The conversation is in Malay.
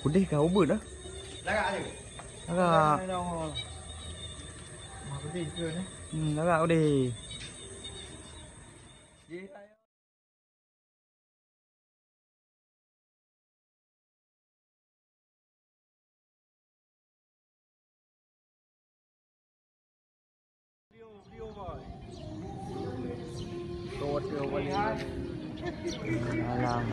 Udah kau ubur dah. Lagak je. Lagak. Mak putih ke ni? Lagak udah. Video boy. Tốt vô balik. Alam.